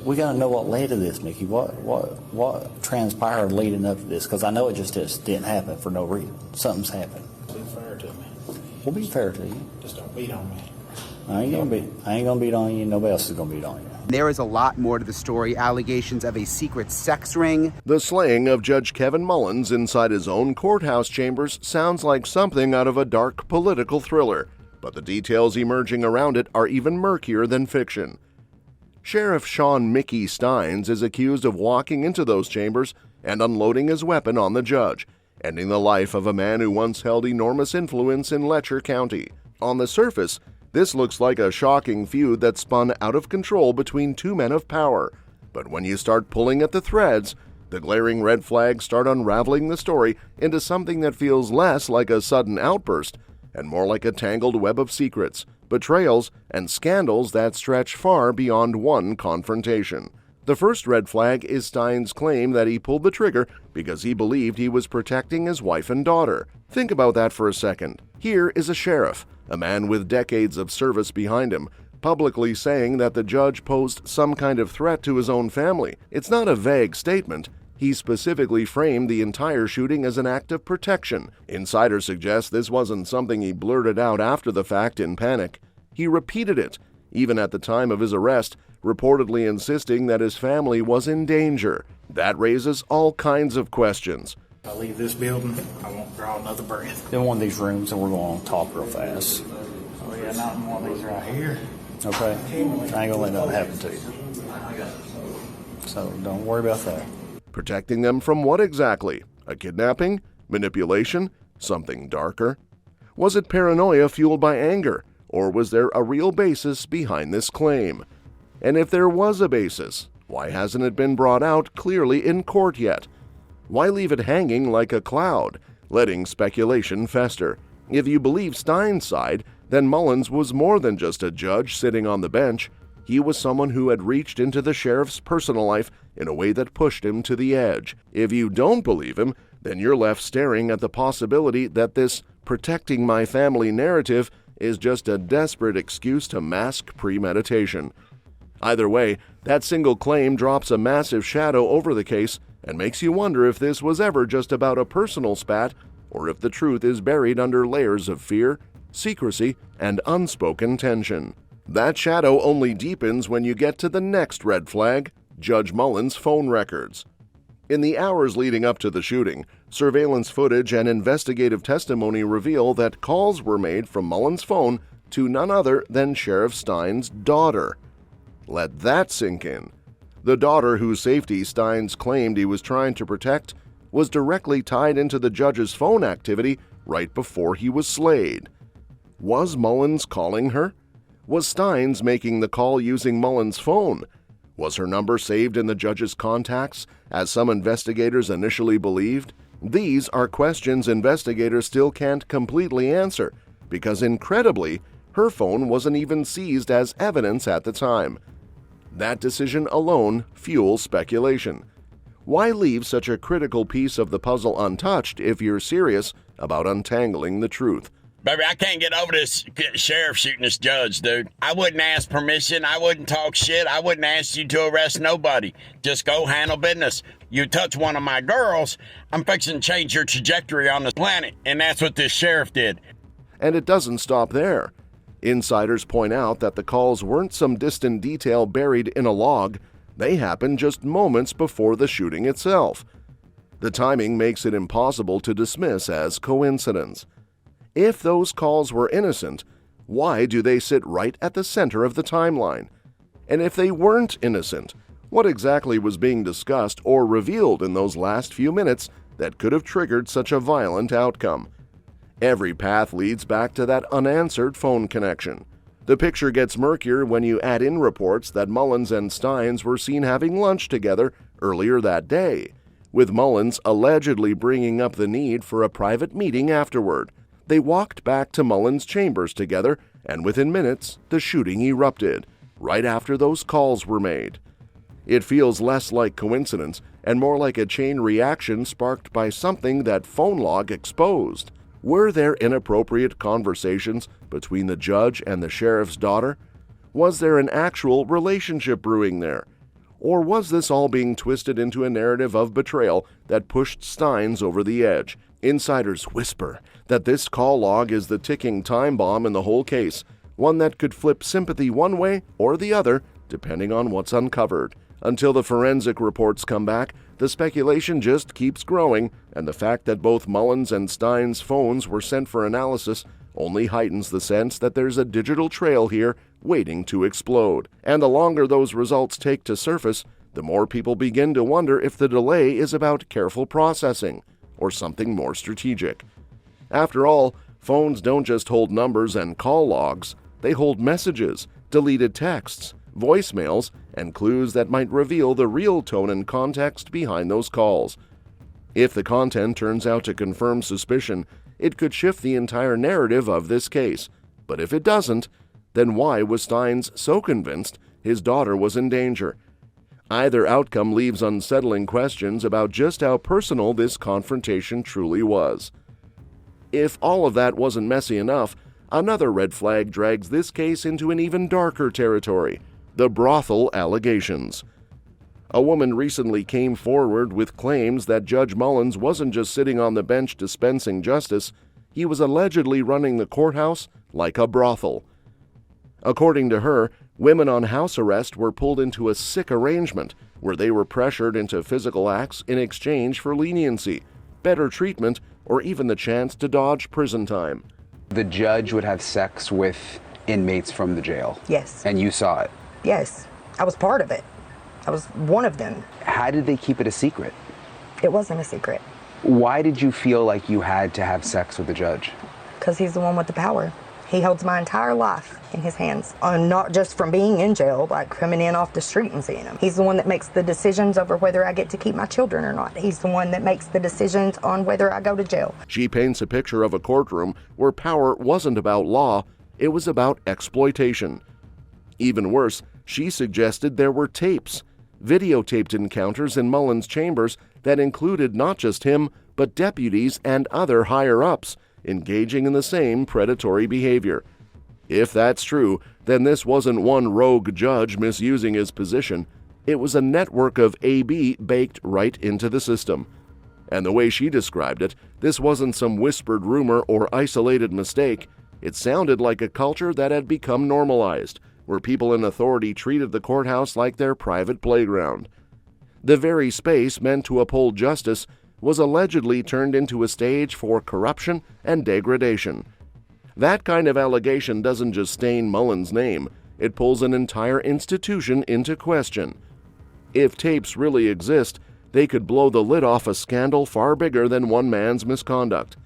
We got to know what led to this, Mickey. What transpired leading up to this? Because I know it just didn't happen for no reason. Something's happened. Be fair to me. We'll be fair to you. Just don't beat on me. I ain't gonna beat on you. Nobody else is gonna beat on you. There is a lot more to the story. Allegations of a secret sex ring. The slaying of Judge Kevin Mullins inside his own courthouse chambers sounds like something out of a dark political thriller, but the details emerging around it are even murkier than fiction. Sheriff Shawn "Mickey" Stines is accused of walking into those chambers and unloading his weapon on the judge, ending the life of a man who once held enormous influence in Letcher County. On the surface, this looks like a shocking feud that spun out of control between two men of power. But when you start pulling at the threads, the glaring red flags start unraveling the story into something that feels less like a sudden outburst and more like a tangled web of secrets, betrayals, and scandals that stretch far beyond one confrontation. The first red flag is Stines' claim that he pulled the trigger because he believed he was protecting his wife and daughter. Think about that for a second. Here is a sheriff, a man with decades of service behind him, publicly saying that the judge posed some kind of threat to his own family. It's not a vague statement. He specifically framed the entire shooting as an act of protection. Insiders suggest this wasn't something he blurted out after the fact in panic. He repeated it, even at the time of his arrest, reportedly insisting that his family was in danger. That raises all kinds of questions. If I leave this building, I won't draw another breath. In one of these rooms, and we're going to talk real fast. Oh yeah, not in one of these right here. Okay? I ain't gonna let nothing happen to you. So don't worry about that. Protecting them from what exactly? A kidnapping? Manipulation? Something darker? Was it paranoia fueled by anger? Or was there a real basis behind this claim? And if there was a basis, why hasn't it been brought out clearly in court yet? Why leave it hanging like a cloud, letting speculation fester? If you believe Stines' side, then Mullins was more than just a judge sitting on the bench. He was someone who had reached into the sheriff's personal life in a way that pushed him to the edge. If you don't believe him, then you're left staring at the possibility that this protecting my family narrative is just a desperate excuse to mask premeditation. Either way, that single claim drops a massive shadow over the case and makes you wonder if this was ever just about a personal spat or if the truth is buried under layers of fear, secrecy, and unspoken tension. That shadow only deepens when you get to the next red flag, Judge Mullins' phone records. In the hours leading up to the shooting, surveillance footage and investigative testimony reveal that calls were made from Mullins' phone to none other than Sheriff Stines' daughter. Let that sink in. The daughter whose safety Stines claimed he was trying to protect was directly tied into the judge's phone activity right before he was slayed. Was Mullins calling her? Was Stines making the call using Mullins' phone? Was her number saved in the judge's contacts, as some investigators initially believed? These are questions investigators still can't completely answer, because incredibly, her phone wasn't even seized as evidence at the time. That decision alone fuels speculation. Why leave such a critical piece of the puzzle untouched if you're serious about untangling the truth? Baby, I can't get over this sheriff shooting this judge, dude. I wouldn't ask permission. I wouldn't talk shit. I wouldn't ask you to arrest nobody. Just go handle business. You touch one of my girls, I'm fixing to change your trajectory on the planet. And that's what this sheriff did. And it doesn't stop there. Insiders point out that the calls weren't some distant detail buried in a log. They happened just moments before the shooting itself. The timing makes it impossible to dismiss as coincidence. If those calls were innocent, why do they sit right at the center of the timeline? And if they weren't innocent, what exactly was being discussed or revealed in those last few minutes that could have triggered such a violent outcome? Every path leads back to that unanswered phone connection. The picture gets murkier when you add in reports that Mullins and Stines were seen having lunch together earlier that day, with Mullins allegedly bringing up the need for a private meeting afterward. They walked back to Mullins' chambers together, and within minutes, the shooting erupted, right after those calls were made. It feels less like coincidence and more like a chain reaction sparked by something that phone log exposed. Were there inappropriate conversations between the judge and the sheriff's daughter? Was there an actual relationship brewing there? Or was this all being twisted into a narrative of betrayal that pushed Stines over the edge? Insiders whisper that this call log is the ticking time bomb in the whole case, one that could flip sympathy one way or the other, depending on what's uncovered. Until the forensic reports come back, the speculation just keeps growing, and the fact that both Mullins and Stines' phones were sent for analysis only heightens the sense that there's a digital trail here waiting to explode. And the longer those results take to surface, the more people begin to wonder if the delay is about careful processing or something more strategic. After all, phones don't just hold numbers and call logs, they hold messages, deleted texts, voicemails, and clues that might reveal the real tone and context behind those calls. If the content turns out to confirm suspicion, it could shift the entire narrative of this case. But if it doesn't, then why was Stines so convinced his daughter was in danger? Either outcome leaves unsettling questions about just how personal this confrontation truly was. If all of that wasn't messy enough, another red flag drags this case into an even darker territory: the brothel allegations. A woman recently came forward with claims that Judge Mullins wasn't just sitting on the bench dispensing justice, he was allegedly running the courthouse like a brothel. According to her, women on house arrest were pulled into a sick arrangement where they were pressured into physical acts in exchange for leniency, better treatment, or even the chance to dodge prison time. The judge would have sex with inmates from the jail. Yes. And you saw it. Yes. I was part of it. I was one of them. How did they keep it a secret? It wasn't a secret. Why did you feel like you had to have sex with the judge? Because he's the one with the power. He holds my entire life in his hands. Not just from being in jail, like coming in off the street and seeing him. He's the one that makes the decisions over whether I get to keep my children or not. He's the one that makes the decisions on whether I go to jail. She paints a picture of a courtroom where power wasn't about law, it was about exploitation. Even worse, she suggested there were tapes, videotaped encounters in Mullins' chambers that included not just him, but deputies and other higher-ups engaging in the same predatory behavior. If that's true, then this wasn't one rogue judge misusing his position. It was a network of AB baked right into the system. And the way she described it, this wasn't some whispered rumor or isolated mistake. It sounded like a culture that had become normalized, where people in authority treated the courthouse like their private playground. The very space meant to uphold justice was allegedly turned into a stage for corruption and degradation. That kind of allegation doesn't just stain Mullins' name, it pulls an entire institution into question. If tapes really exist, they could blow the lid off a scandal far bigger than one man's misconduct.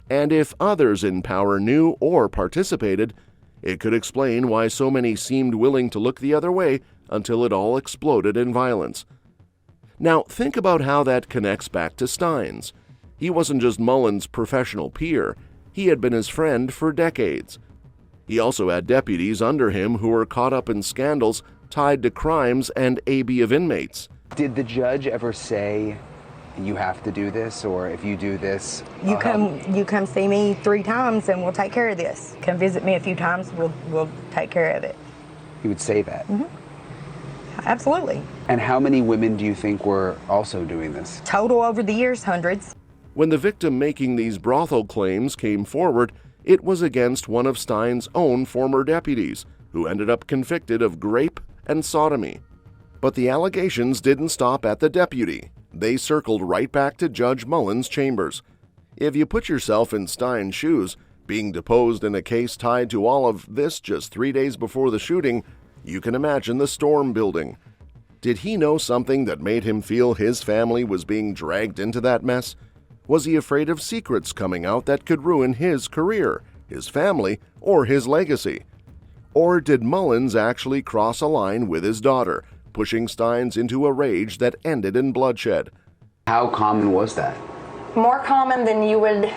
And if others in power knew or participated, it could explain why so many seemed willing to look the other way until it all exploded in violence. Now, think about how that connects back to Stines. He wasn't just Mullins' professional peer, he had been his friend for decades. He also had deputies under him who were caught up in scandals tied to crimes and AB of inmates. Did the judge ever say, you have to do this, or if you do this, You come see me 3 times and we'll take care of this. Come visit me a few times, we'll take care of it. he would say that? Mm-hmm. Absolutely. And how many women do you think were also doing this? Total over the years, hundreds. When the victim making these brothel claims came forward, it was against one of Stines' own former deputies, who ended up convicted of rape and sodomy. But the allegations didn't stop at the deputy. They circled right back to Judge Mullins' chambers. If you put yourself in Stines' shoes, being deposed in a case tied to all of this just 3 days before the shooting, you can imagine the storm building. Did he know something that made him feel his family was being dragged into that mess? Was he afraid of secrets coming out that could ruin his career, his family, or his legacy? Or did Mullins actually cross a line with his daughter, pushing Stines into a rage that ended in bloodshed? How common was that? More common than you would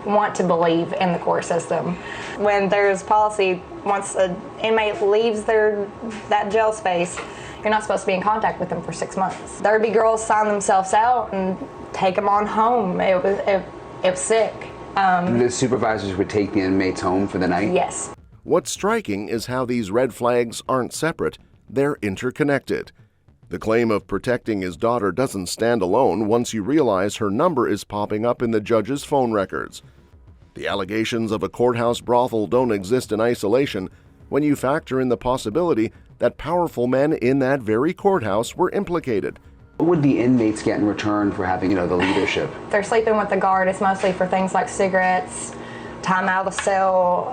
want to believe in the court system. When there's policy, once an inmate leaves that jail space, you're not supposed to be in contact with them for 6 months. There'd be girls sign themselves out and take them on home. It was sick. The supervisors would take the inmates home for the night? Yes. What's striking is how these red flags aren't separate, they're interconnected. The claim of protecting his daughter doesn't stand alone once you realize her number is popping up in the judge's phone records. The allegations of a courthouse brothel don't exist in isolation when you factor in the possibility that powerful men in that very courthouse were implicated. What would the inmates get in return for having, the leadership? They're sleeping with the guard. It's mostly for things like cigarettes, time out of the cell,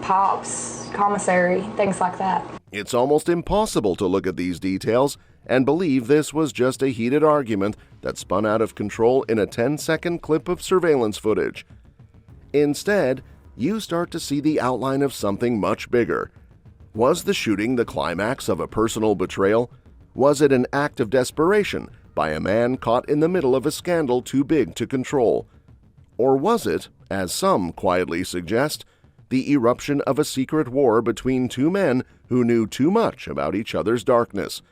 pops, commissary, things like that. It's almost impossible to look at these details and believe this was just a heated argument that spun out of control in a 10-second clip of surveillance footage. Instead, you start to see the outline of something much bigger. Was the shooting the climax of a personal betrayal? Was it an act of desperation by a man caught in the middle of a scandal too big to control? Or was it, as some quietly suggest, the eruption of a secret war between two men who knew too much about each other's darkness?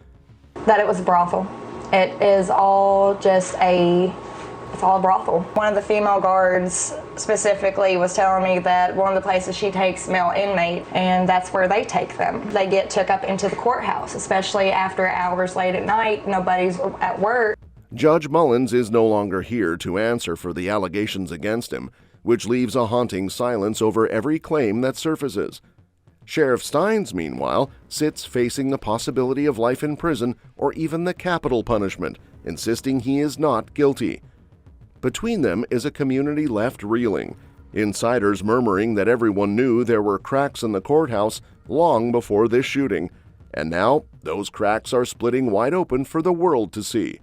That it was a brothel. It is all just it's all a brothel. One of the female guards specifically was telling me that one of the places she takes male inmate, and that's where they take them. They get took up into the courthouse, especially after hours late at night, nobody's at work. Judge Mullins is no longer here to answer for the allegations against him, which leaves a haunting silence over every claim that surfaces. Sheriff Stines, meanwhile, sits facing the possibility of life in prison or even the capital punishment, insisting he is not guilty. Between them is a community left reeling, insiders murmuring that everyone knew there were cracks in the courthouse long before this shooting, and now those cracks are splitting wide open for the world to see.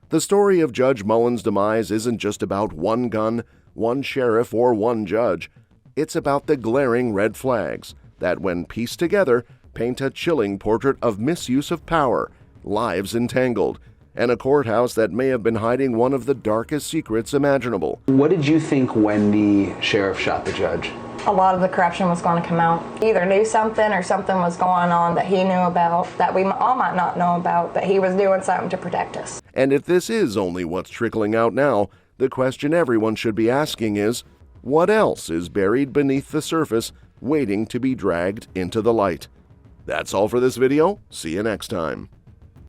The story of Judge Mullins' demise isn't just about one gun, one sheriff, or one judge. It's about the glaring red flags that, when pieced together, paint a chilling portrait of misuse of power, lives entangled, and a courthouse that may have been hiding one of the darkest secrets imaginable. What did you think when the sheriff shot the judge? A lot of the corruption was going to come out. He either knew something or something was going on that he knew about that we all might not know about, that he was doing something to protect us. And if this is only what's trickling out now, the question everyone should be asking is, what else is buried beneath the surface, waiting to be dragged into the light? That's all for this video. See you next time.